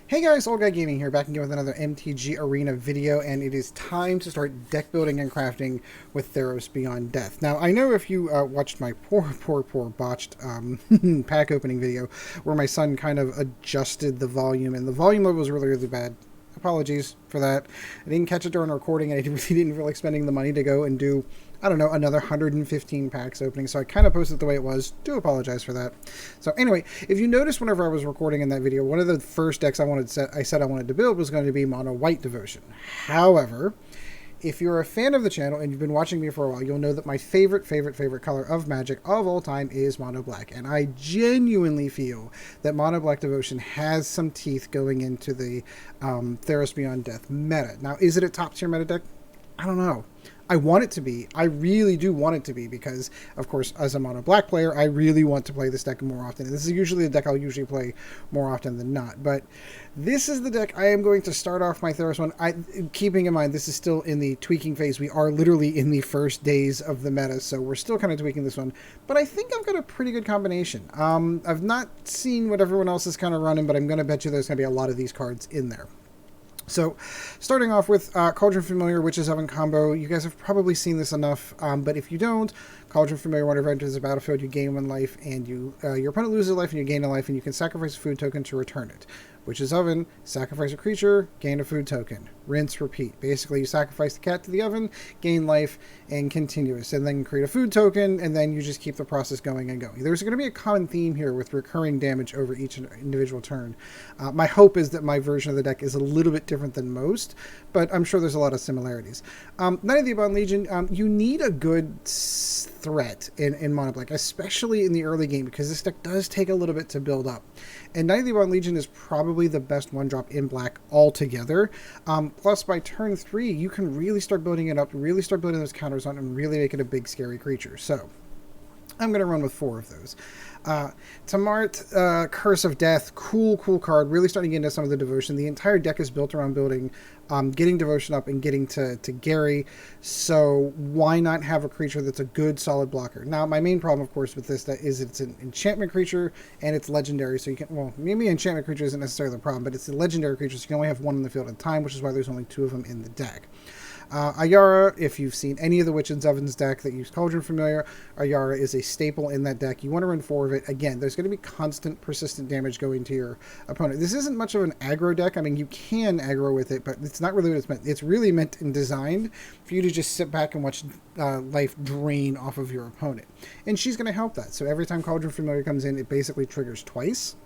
Hey guys, Old Guy Gaming here, back again with another MTG Arena video, and it is time to start deck building and crafting with Theros Beyond Death. Now, I know if you watched my poor botched pack opening video, where my son kind of adjusted the volume, and the volume level was really bad. Apologies for that. I didn't catch it during recording, and I really didn't feel like spending the money to go and do, I don't know, another 115 packs opening, so I kind of posted it the way it was. Do apologize for that. So anyway, if you notice whenever I was recording in that video, one of the first decks I said I wanted to build was going to be Mono White Devotion. However, if you're a fan of the channel and you've been watching me for a while, you'll know that my favorite color of Magic of all time is Mono Black. And I genuinely feel that Mono Black Devotion has some teeth going into the Theros Beyond Death meta. Now, is it a top tier meta deck? I don't know. I want it to be. I really do want it to be because, of course, as a mono black player, I really want to play this deck more often. This is usually a deck I'll usually play more often than not. But this is the deck I am going to start off my Theros one. Keeping in mind, this is still in the tweaking phase. We are literally in the first days of the meta, so we're still kind of tweaking this one. But I think I've got a pretty good combination. I've not seen what everyone else is kind of running, but I'm going to bet you there's going to be a lot of these cards in there. So, starting off with Cauldron Familiar, Witch's Oven combo. You guys have probably seen this enough, but if you don't, Cauldron Familiar, whenever it enters the battlefield, you gain 1 life, and your opponent loses a life, and you gain a life, and you can sacrifice a food token to return it. Witch's Oven, sacrifice a creature, gain a food token. Rinse, repeat. Basically, you sacrifice the cat to the oven, gain life, and continuous. And then create a food token, and then you just keep the process going and going. There's going to be a common theme here with recurring damage over each individual turn. My hope is that my version of the deck is a little bit different than most, but I'm sure there's a lot of similarities. Knight of the Ebon Legion, you need a good threat in Mono Black, especially in the early game, because this deck does take a little bit to build up. And Knight of the Ebon Legion is probably the best one-drop in black altogether. Plus, by turn 3, you can really start building it up, really start building those counters on, and really make it a big, scary creature. So, I'm going to run with 4 of those. Tymaret, Curse of Death, cool card, really starting to get into some of the devotion. The entire deck is built around building, getting devotion up and getting to Gary, so why not have a creature that's a good, solid blocker? Now, my main problem, of course, with this is it's an enchantment creature, and it's legendary, so you can, well, maybe enchantment creature isn't necessarily the problem, but it's a legendary creature, so you can only have 1 in the field at a time, which is why there's only 2 of them in the deck. Ayara, if you've seen any of the Witch's Ovens deck that use Cauldron Familiar, Ayara is a staple in that deck. You want to run 4 of it. Again, there's going to be constant, persistent damage going to your opponent. This isn't much of an aggro deck. I mean, you can aggro with it, but it's not really what it's meant. It's really meant and designed for you to just sit back and watch life drain off of your opponent. And she's going to help that. So every time Cauldron Familiar comes in, it basically triggers twice,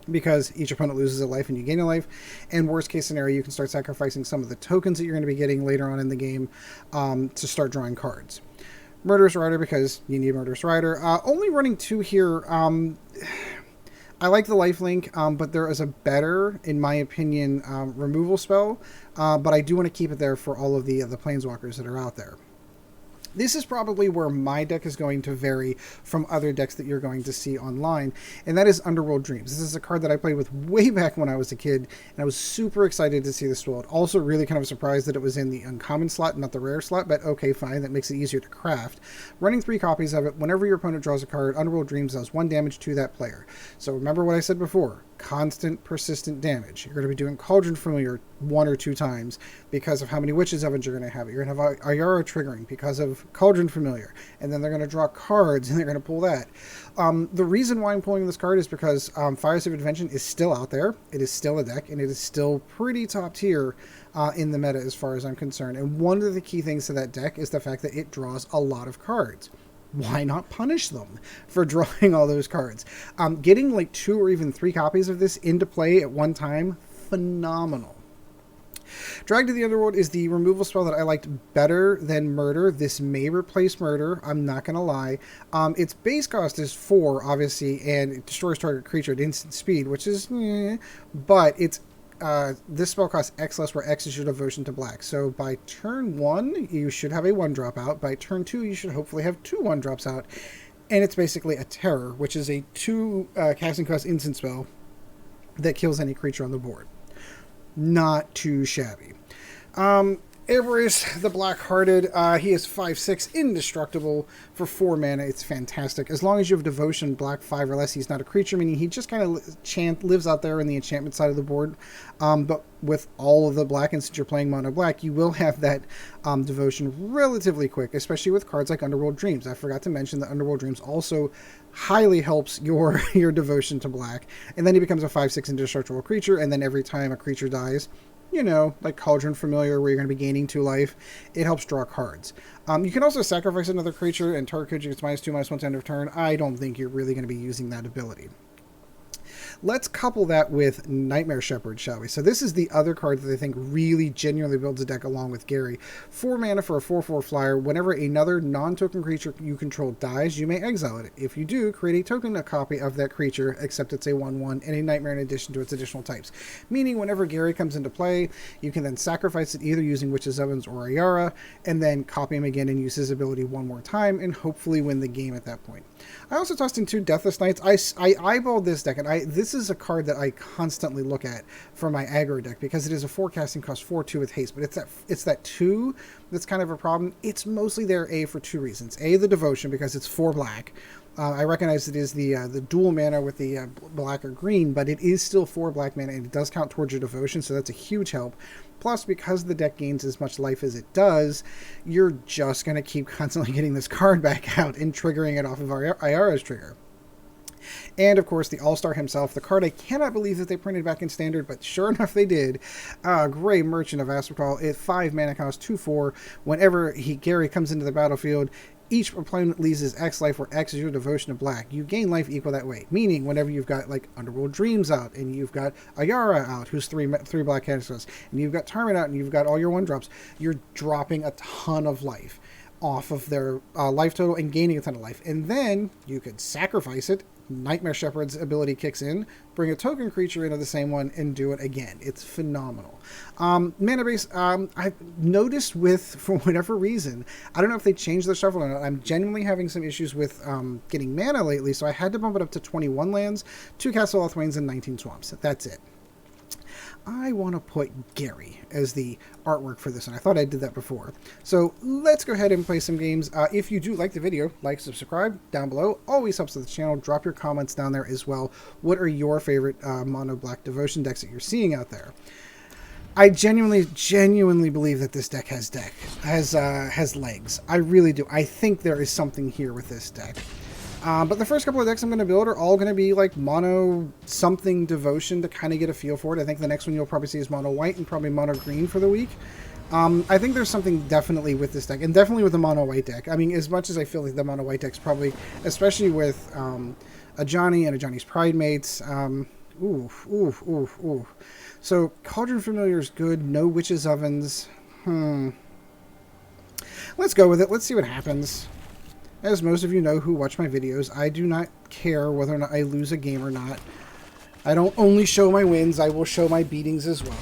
because each opponent loses a life and you gain a life. And worst case scenario, you can start sacrificing some of the tokens that you're going to be getting later on in the game to start drawing cards. Murderous Rider, because you need Murderous Rider. Only running 2 here. I like the lifelink, but there is a better, in my opinion, removal spell. But I do want to keep it there for all of the planeswalkers that are out there. This is probably where my deck is going to vary from other decks that you're going to see online, and that is Underworld Dreams. This is a card that I played with way back when I was a kid, and I was super excited to see this build. Also really kind of surprised that it was in the uncommon slot, not the rare slot, but okay, fine, that makes it easier to craft. Running 3 copies of it, whenever your opponent draws a card, Underworld Dreams does 1 damage to that player. So remember what I said before. Constant, persistent damage. You're going to be doing Cauldron Familiar 1 or 2 times because of how many Witches Ovens you're going to have. You're going to have Ayara triggering because of Cauldron Familiar, and then they're going to draw cards and they're going to pull that. The reason why I'm pulling this card is because Fire Save Advention is still out there. It is still a deck, and it is still pretty top tier in the meta as far as I'm concerned. And one of the key things to that deck is the fact that it draws a lot of cards. Why not punish them for drawing all those cards? Getting like 2 or even 3 copies of this into play at one time, phenomenal. Drag to the Underworld is the removal spell that I liked better than Murder. This may replace Murder, I'm not going to lie. Its base cost is 4, obviously, and it destroys target creature at instant speed, which is, but it's this spell costs X less, where X is your devotion to black. So by turn 1, you should have a 1-drop out. By turn 2, you should hopefully have 2 1-drops out. And it's basically a Terror, which is a 2 casting cost instant spell that kills any creature on the board. Not too shabby. Erebos, the Bleak-Hearted, he is 5/6, indestructible for 4 mana. It's fantastic. As long as you have Devotion, black 5 or less, he's not a creature, meaning he just kind of lives out there in the enchantment side of the board. But with all of the black, and since you're playing mono black, you will have that Devotion relatively quick, especially with cards like Underworld Dreams. I forgot to mention that Underworld Dreams also highly helps your Devotion to black. And then he becomes a 5/6 indestructible creature, and then every time a creature dies, you know, like Cauldron Familiar, where you're going to be gaining 2 life, it helps draw cards. You can also sacrifice another creature, and target creature gets -2/-1 to end of turn. I don't think you're really going to be using that ability. Let's couple that with Nightmare Shepherd, shall we? So this is the other card that I think really genuinely builds a deck along with Gary. 4 mana for a 4/4 flyer. Whenever another non-token creature you control dies, you may exile it. If you do, create a token, a copy of that creature, except it's a 1/1, and a nightmare in addition to its additional types. Meaning whenever Gary comes into play, you can then sacrifice it either using Witch's Ovens or Ayara, and then copy him again and use his ability one more time, and hopefully win the game at that point. I also tossed in 2 Deathless Knights. I eyeballed this deck, and this is a card that I constantly look at for my aggro deck because it is a 4 casting cost 4/2 with haste, but it's that 2 that's kind of a problem. It's mostly there for 2 reasons. A, the Devotion, because it's 4 black. I recognize it is the dual mana with the black or green, but it is still 4 black mana, and it does count towards your Devotion, so that's a huge help. Plus, because the deck gains as much life as it does, you're just going to keep constantly getting this card back out and triggering it off of Ayara's trigger. And, of course, the All-Star himself, the card I cannot believe that they printed back in Standard, but sure enough they did. Grey Merchant of Asphodel, it 5 mana cost 2/4. Whenever Gary comes into the battlefield, each opponent loses X life, where X is your Devotion to black. You gain life equal that way. Meaning, whenever you've got like Underworld Dreams out, and you've got Ayara out, who's 3 black casters, and you've got Tymaret out, and you've got all your 1-drops, you're dropping a ton of life off of their life total and gaining a ton of life. And then you could sacrifice it. Nightmare Shepherd's ability kicks in, bring a token creature into the same one, and do it again. It's phenomenal. Mana base, I've noticed for whatever reason, I don't know if they changed the shuffle or not, I'm genuinely having some issues with getting mana lately, so I had to bump it up to 21 lands, 2 Castle Locthwains, and 19 swamps. That's it. I want to put Gary as the artwork for this, and I thought I did that before. So let's go ahead and play some games. If you do like the video, like, subscribe down below. Always helps with the channel. Drop your comments down there as well. What are your favorite mono black Devotion decks that you're seeing out there? I genuinely believe that this deck has legs. I really do. I think there is something here with this deck. But the first couple of decks I'm going to build are all going to be like mono something Devotion to kind of get a feel for it. I think the next one you'll probably see is mono white and probably mono green for the week. I think there's something definitely with this deck, and definitely with the mono white deck. I mean, as much as I feel like the mono white deck's probably, especially with a Johnny and a Johnny's Pride Mates. So Cauldron Familiar is good. No Witch's Ovens. Let's go with it. Let's see what happens. As most of you know who watch my videos, I do not care whether or not I lose a game or not. I don't only show my wins, I will show my beatings as well.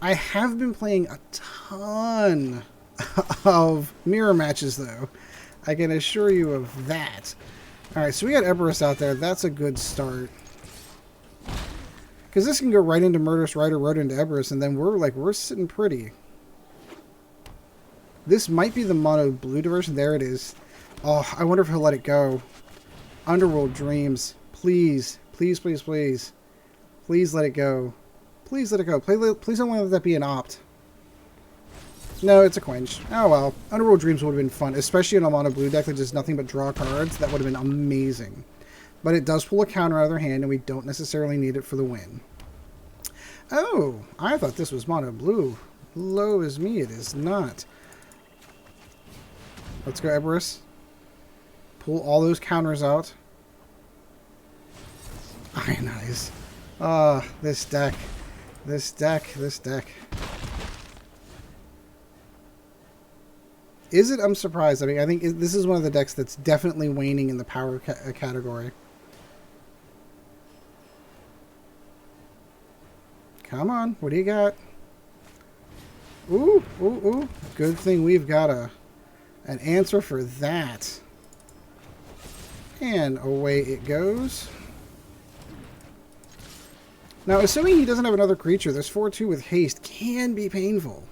I have been playing a ton of mirror matches, though. I can assure you of that. Alright, so we got Erebos out there. That's a good start. Because this can go right into Murderous Rider, right into Erebos, and then we're sitting pretty. This might be the mono blue diversion. There it is. Oh, I wonder if he'll let it go. Underworld Dreams. Please. Please, please, please. Please let it go. Please let it go. Please don't let that be an opt. No, it's a quench. Oh well. Underworld Dreams would have been fun, especially in a mono blue deck that does nothing but draw cards. That would have been amazing. But it does pull a counter out of their hand, and we don't necessarily need it for the win. Oh, I thought this was mono blue. Low as me, it is not. Let's go, Erebos. Pull all those counters out. Ionize. Ah, this deck. This deck. This deck. Is it? I'm surprised. I mean, I think this is one of the decks that's definitely waning in the power category. Come on. What do you got? Ooh, ooh, ooh. Good thing we've got an answer for that. And away it goes. Now, assuming he doesn't have another creature, this 4/2 with haste can be painful.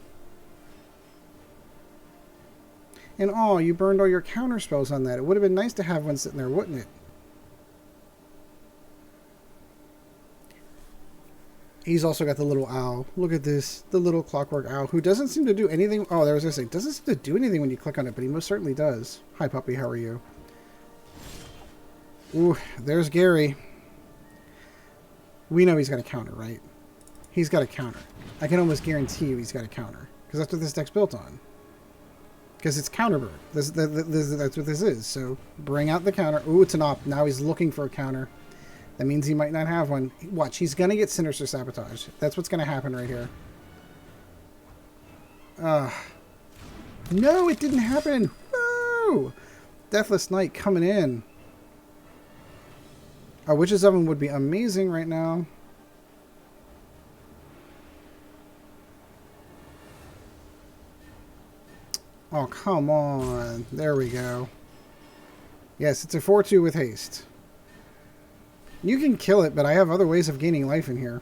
And oh, you burned all your counter spells on that. It would have been nice to have one sitting there, wouldn't it? He's also got the little owl. Look at this. The little clockwork owl who doesn't seem to do anything. Oh, there was going to say, doesn't seem to do anything when you click on it, but he most certainly does. Hi, puppy. How are you? Ooh, there's Gary. We know he's got a counter, right? He's got a counter. I can almost guarantee you he's got a counter. Because that's what this deck's built on. Because it's counterburn. That's what this is. So bring out the counter. Ooh, it's an op. Now he's looking for a counter. That means he might not have one. Watch, he's going to get Sinister Sabotage. That's what's going to happen right here. No, it didn't happen. Woo! Deathless Knight coming in. A Witch's Oven would be amazing right now. Oh, come on. There we go. Yes, it's a 4-2 with haste. You can kill it, but I have other ways of gaining life in here.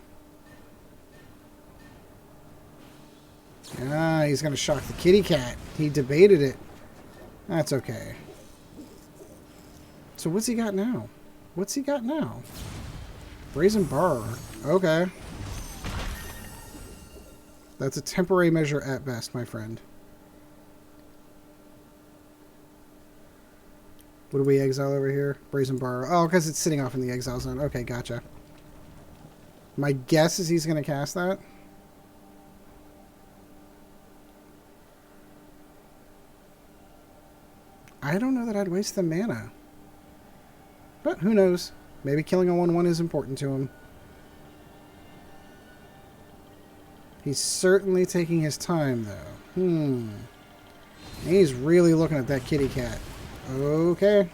Ah, he's going to shock the kitty cat. He debated it. That's okay. So what's he got now? What's he got now? Brazen Borrower. Okay. That's a temporary measure at best, my friend. What do we exile over here? Brazen Borrower. Oh, because it's sitting off in the exile zone. Okay, gotcha. My guess is he's going to cast that. I don't know that I'd waste the mana. But who knows? Maybe killing a 1/1 is important to him. He's certainly taking his time, though. He's really looking at that kitty cat. Okay.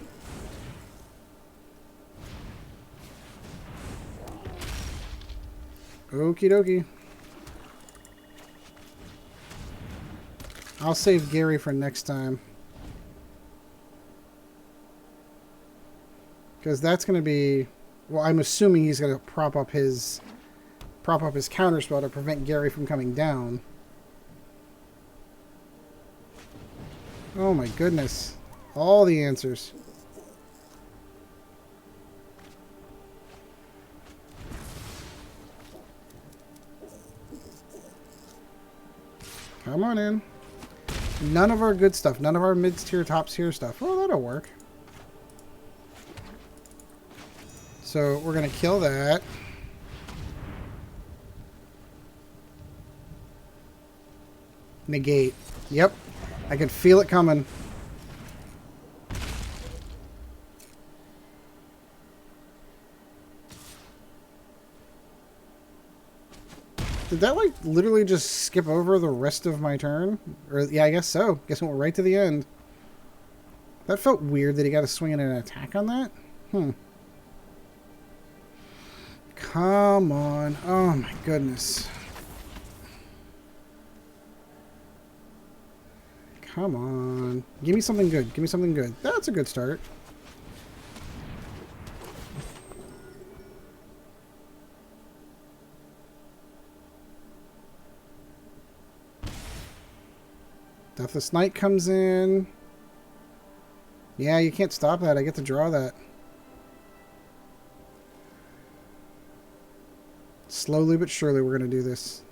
Okie dokie. I'll save Gary for next time. Because that's going to be... Well, I'm assuming he's going to prop up his counterspell to prevent Gary from coming down. Oh my goodness. All the answers. Come on in. None of our good stuff. None of our mid-tier, top-tier stuff. Oh, that'll work. So we're going to kill that. Negate. Yep. I could feel it coming. Did that, like, literally just skip over the rest of my turn? Or, yeah, I guess so. Guess it went right to the end. That felt weird that he got to swing in an attack on that. Come on. Oh, my goodness. Come on. Give me something good. Give me something good. That's a good start. Deathless Knight comes in. Yeah, you can't stop that. I get to draw that. Slowly but surely we're going to do this.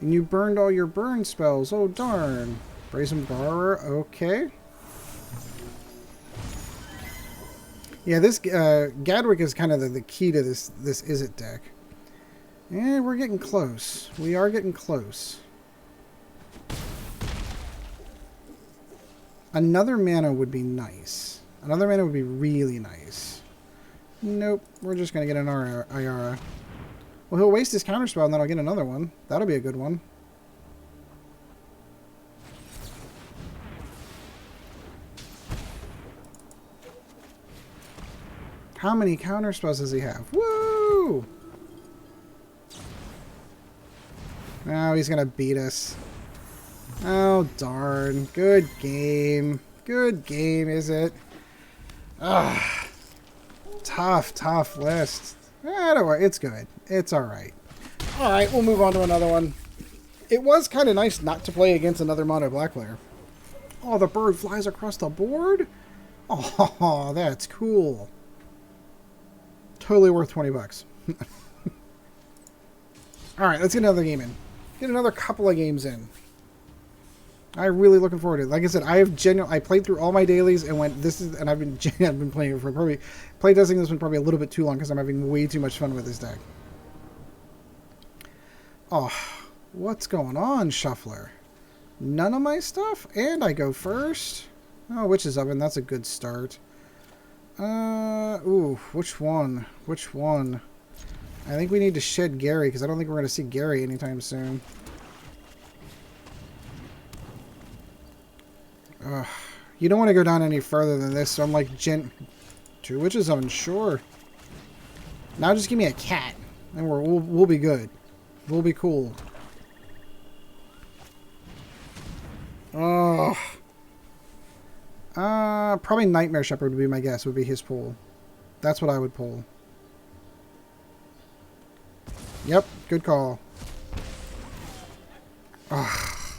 And you burned all your burn spells. Oh, darn. Brazen Borrower. Okay. Yeah, this Gadwick is kind of the key to this Izzet deck. And we're getting close. We are getting close. Another mana would be nice. Another mana would be really nice. Nope. We're just going to get an Ayara. Well, he'll waste his counterspell and then I'll get another one. That'll be a good one. How many counterspells does he have? Woo! Now he's going to beat us. Oh, darn. Good game. Good game, is it? Ah, tough list. Don't worry. It's good. It's alright. Alright, we'll move on to another one. It was kind of nice not to play against another mono black player. Oh, the bird flies across the board? Oh, that's cool. Totally worth 20 bucks. Alright, let's get another game in. Get another couple of games in. I'm really looking forward to it. Like I said, I played through all my dailies and went, I've been playing it for probably, playtesting this one probably a little bit too long because I'm having way too much fun with this deck. Oh, what's going on, Shuffler? None of my stuff? And I go first? Oh, Witch's Oven, that's a good start. Ooh, which one? Which one? I think we need to shed Gary, because I don't think we're going to see Gary anytime soon. You don't want to go down any further than this, so I'm like, 2 Witch's Oven, sure. Now just give me a cat, and we'll be good. We'll be cool. Oh. Probably Nightmare Shepherd would be my guess, would be his pull. That's what I would pull. Yep, good call. Ugh.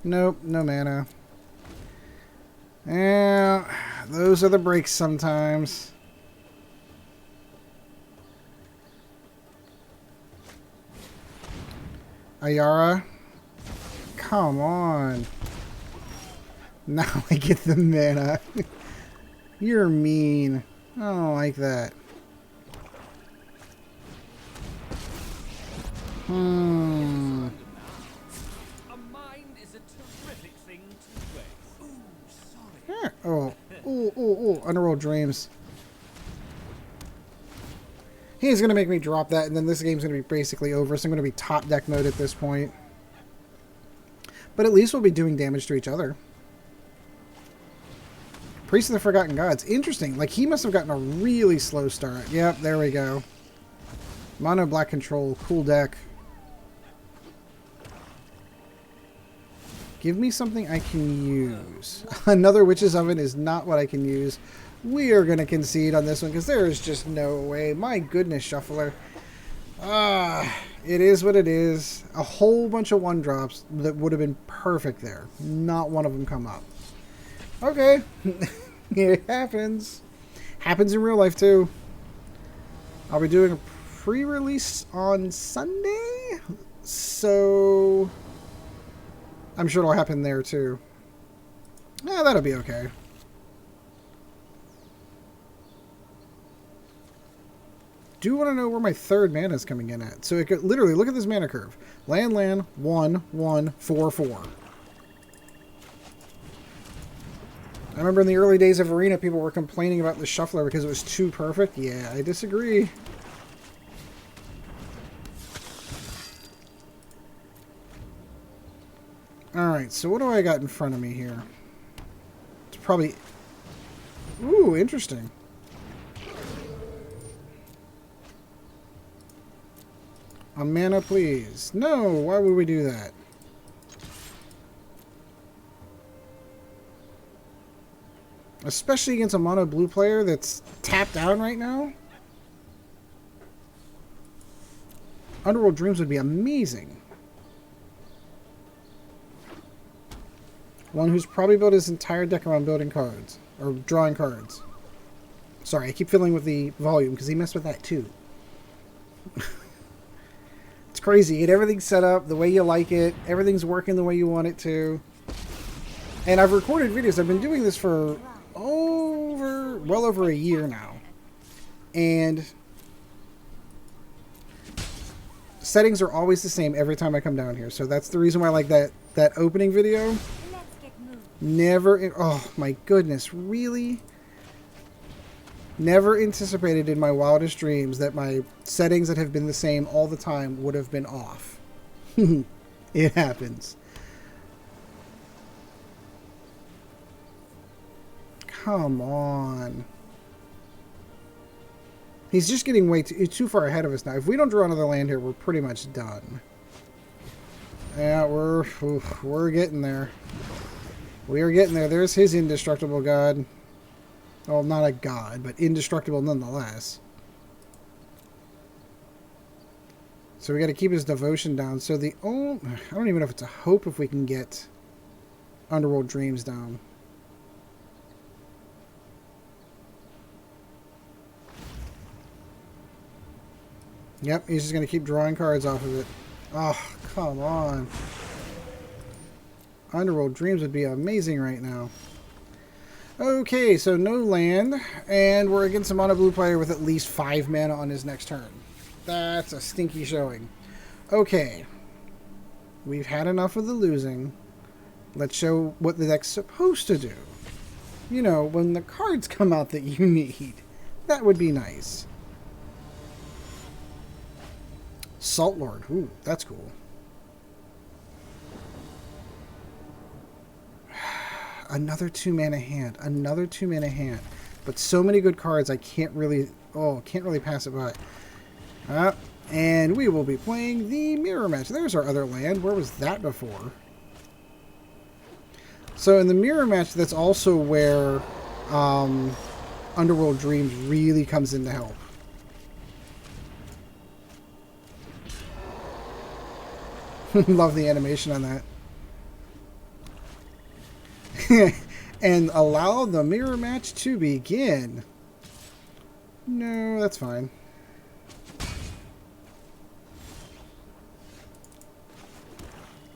Nope, no mana. Yeah, those are the breaks sometimes. Ayara? Come on. Now I get the mana. You're mean. I don't like that. A mind is a terrific thing to waste. Ooh, sorry. Yeah. Oh. Ooh. Underworld Dreams. He's going to make me drop that, and then this game's going to be basically over, so I'm going to be top deck mode at this point. But at least we'll be doing damage to each other. Priest of the Forgotten Gods. Interesting. Like, he must have gotten a really slow start. Yep, there we go. Mono Black Control. Cool deck. Give me something I can use. Another Witch's Oven is not what I can use. We are going to concede on this one because there is just no way. My goodness, Shuffler. It is what it is. A whole bunch of 1-drops that would have been perfect there. Not one of them come up. Okay. It happens. Happens in real life, too. I'll be doing a pre-release on Sunday. So I'm sure it'll happen there, too. Yeah, that'll be okay. Do want to know where my third mana is coming in at. So it could literally look at this mana curve. Land, 1, 1, 4, 4. I remember in the early days of Arena, people were complaining about the Shuffler because it was too perfect. Yeah, I disagree. Alright, so what do I got in front of me here? It's probably... Ooh, interesting. A mana, please. No, why would we do that? Especially against a mono blue player that's tapped down right now. Underworld Dreams would be amazing. One who's probably built his entire deck around building cards. Or drawing cards. Sorry, I keep fiddling with the volume because he messed with that too. It's crazy. You get everything set up the way you like it. Everything's working the way you want it to. And I've recorded videos. I've been doing this for well over a year now. And settings are always the same every time I come down here. So that's the reason why I like that opening video. Never, oh my goodness, really? Never anticipated in my wildest dreams that my settings that have been the same all the time would have been off. It happens. Come on. He's just getting way too far ahead of us now. If we don't draw another land here, we're pretty much done. Yeah, we're getting there. We are getting there. There's his indestructible god. Well, not a god, but indestructible nonetheless. So we got to keep his devotion down. So the only... I don't even know if it's a hope if we can get Underworld Dreams down. Yep, he's just going to keep drawing cards off of it. Oh, come on. Underworld Dreams would be amazing right now. Okay, so no land, and we're against a mono blue player with at least 5 mana on his next turn. That's a stinky showing. Okay. We've had enough of the losing. Let's show what the deck's supposed to do. You know, when the cards come out that you need. That would be nice. Salt Lord. Ooh, that's cool. Another 2-mana hand. Another 2-mana hand. But so many good cards, I can't really... Oh, can't really pass it by. And we will be playing the Mirror Match. There's our other land. Where was that before? So in the Mirror Match, that's also where Underworld Dreams really comes in to help. Love the animation on that. And allow the mirror match to begin. No, that's fine.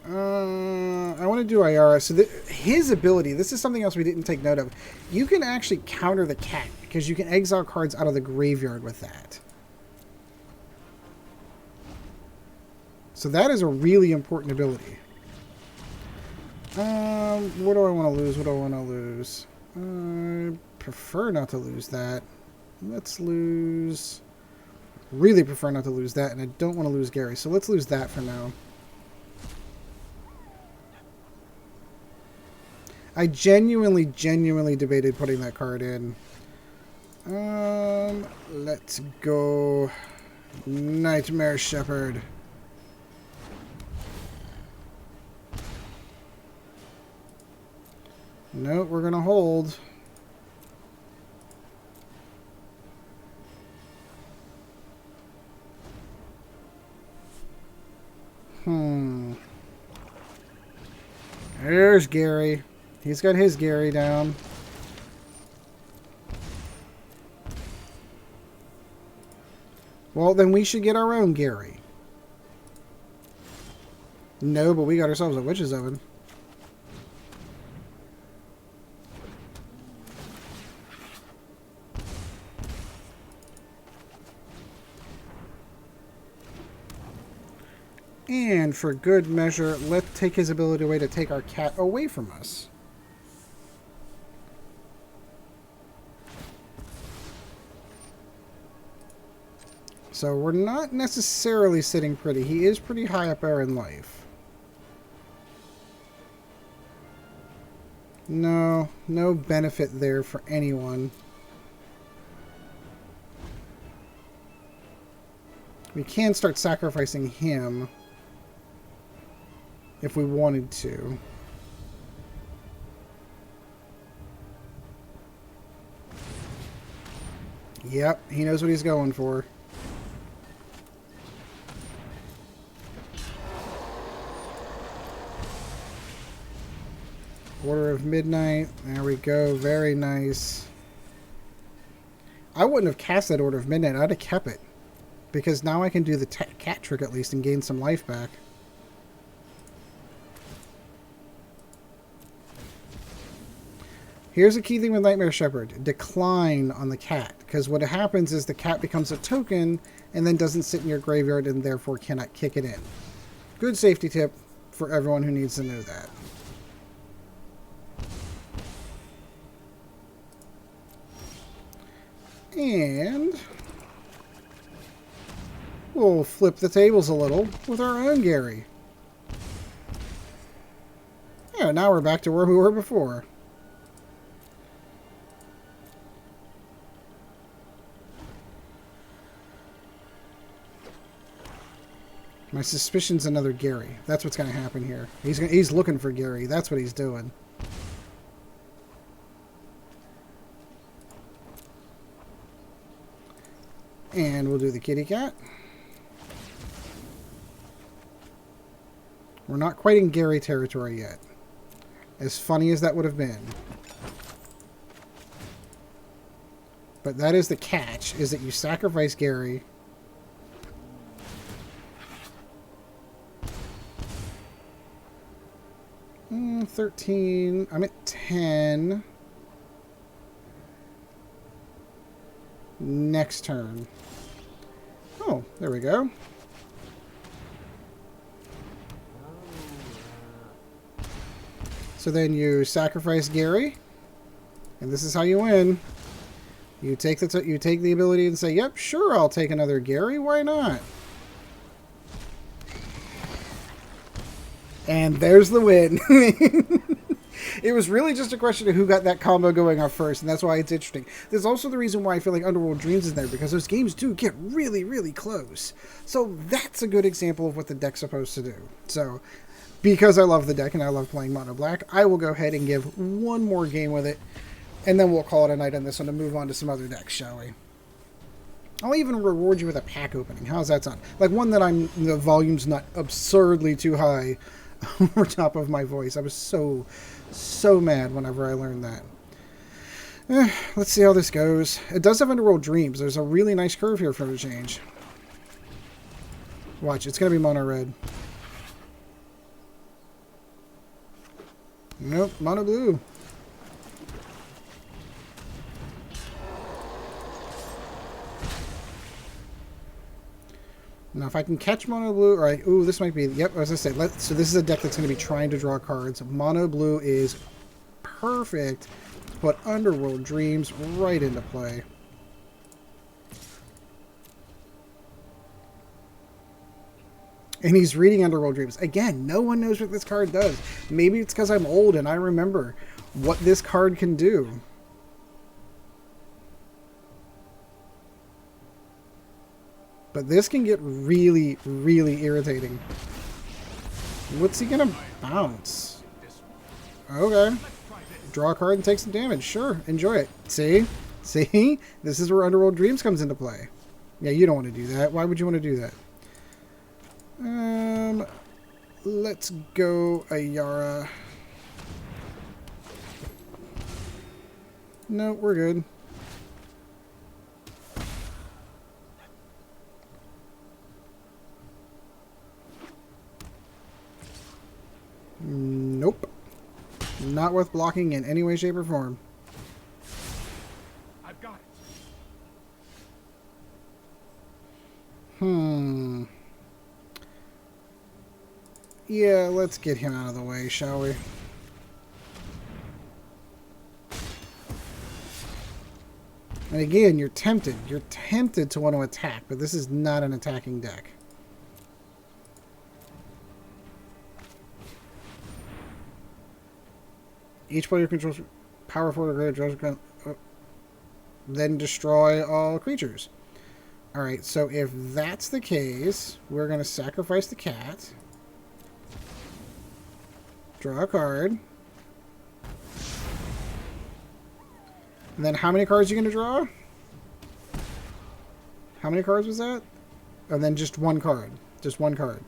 I want to do Ayara. So his ability, this is something else we didn't take note of. You can actually counter the cat because you can exile cards out of the graveyard with that. So that is a really important ability. What do I want to lose? What do I want to lose? I prefer not to lose that. Let's lose... Really prefer not to lose that, and I don't want to lose Gary. So let's lose that for now. I genuinely debated putting that card in. Let's go... Nightmare Shepherd. No, we're going to hold. There's Gary. He's got his Gary down. Well, then we should get our own Gary. No, but we got ourselves a Witch's Oven. And for good measure, let's take his ability away to take our cat away from us. So we're not necessarily sitting pretty. He is pretty high up there in life. No benefit there for anyone. We can start sacrificing him if we wanted to. Yep, he knows what he's going for. Order of Midnight. There we go. Very nice. I wouldn't have cast that Order of Midnight. I'd have kept it. Because now I can do the cat trick at least and gain some life back. Here's a key thing with Nightmare Shepherd. Decline on the cat. Because what happens is the cat becomes a token and then doesn't sit in your graveyard and therefore cannot kick it in. Good safety tip for everyone who needs to know that. And we'll flip the tables a little with our own Gary. Yeah, now we're back to where we were before. My suspicion's another Gary. That's what's going to happen here. He's looking for Gary. That's what he's doing. And we'll do the kitty cat. We're not quite in Gary territory yet. As funny as that would have been. But that is the catch, is that you sacrifice Gary. Mm, 13. I'm at 10. Next turn. Oh, there we go. So then you sacrifice Gary, and this is how you win. You take the ability and say, "Yep, sure, I'll take another Gary. Why not?" And there's the win. It was really just a question of who got that combo going off first, and that's why it's interesting. There's also the reason why I feel like Underworld Dreams is there, because those games do get really, really close. So that's a good example of what the deck's supposed to do. So, because I love the deck and I love playing Mono Black, I will go ahead and give one more game with it, and then we'll call it a night on this one to move on to some other decks, shall we? I'll even reward you with a pack opening. How's that sound? Like one that the volume's not absurdly too high over top of my voice. I was so mad whenever I learned that. Let's see how this goes. It does have Underworld Dreams. There's a really nice curve here for the change. Watch, it's going to be mono red. Nope, mono blue. Now, if I can catch mono blue, all right, ooh, this might be, yep, as I said, so this is a deck that's going to be trying to draw cards. Mono blue is perfect to put Underworld Dreams right into play. And he's reading Underworld Dreams. Again, no one knows what this card does. Maybe it's because I'm old and I remember what this card can do. But this can get really, really irritating. What's he gonna bounce? Okay. Draw a card and take some damage. Sure, enjoy it. See? See? This is where Underworld Dreams comes into play. Yeah, you don't want to do that. Why would you want to do that? Let's go Ayara. No, we're good. Nope. Not worth blocking in any way, shape, or form. I've got it. Yeah, let's get him out of the way, shall we? And again, you're tempted. You're tempted to want to attack, but this is not an attacking deck. Each player controls power 4 or greater, then destroy all creatures. Alright, so if that's the case, we're going to sacrifice the cat. Draw a card. And then how many cards are you going to draw? How many cards was that? And then just one card. Just one card.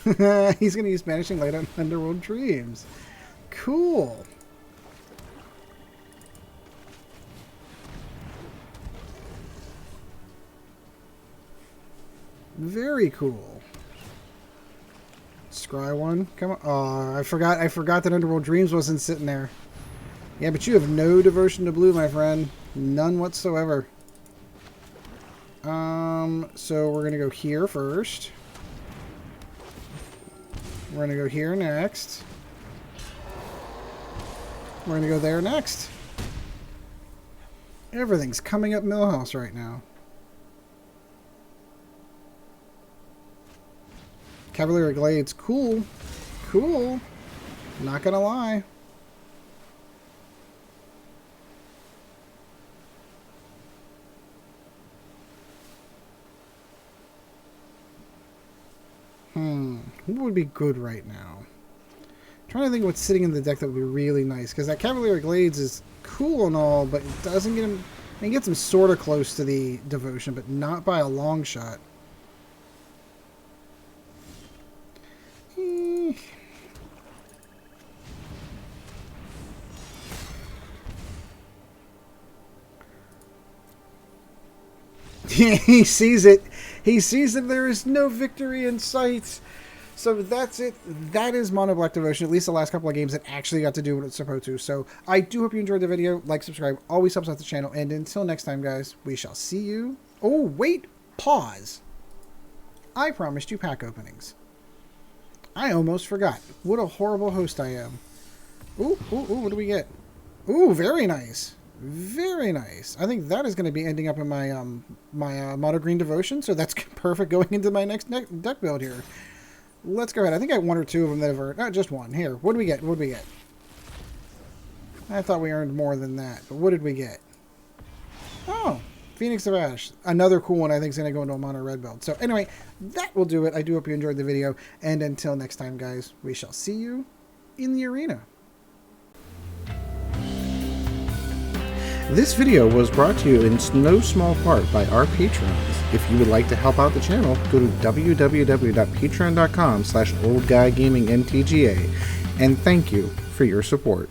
He's going to use Banishing Light on Underworld Dreams. Cool. Very cool. Scry one. Come on. Oh, I forgot that Underworld Dreams wasn't sitting there. Yeah, but you have no devotion to blue, my friend. None whatsoever. So we're going to go here first. We're going to go here next. We're going to go there next. Everything's coming up Millhouse right now. Cavalier Glades, cool. Cool. Not gonna lie. What would be good right now? I'm trying to think what's sitting in the deck that would be really nice, because that Cavalier Glades is cool and all, but it doesn't get him. It gets him sort of close to the devotion, but not by a long shot. He sees it. He sees that there is no victory in sight. So that's it. That is Mono Black Devotion, at least the last couple of games that actually got to do what it's supposed to. So I do hope you enjoyed the video. Like, subscribe, always helps out the channel. And until next time, guys, we shall see you. Oh, wait. Pause. I promised you pack openings. I almost forgot. What a horrible host I am. Ooh, ooh, ooh, what do we get? Ooh, very nice. Very nice. I think that is going to be ending up in my my Mono Green Devotion, so that's perfect going into my next deck build here. Let's go ahead. I think I have one or two of them that have... Not just one. Here, what do we get? What did we get? I thought we earned more than that, but what did we get? Oh, Phoenix of Ash. Another cool one I think is going to go into a Mono Red build. So anyway, that will do it. I do hope you enjoyed the video, and until next time, guys, we shall see you in the arena. This video was brought to you in no small part by our patrons. If you would like to help out the channel, go to www.patreon.com/oldguygamingmtga, and thank you for your support.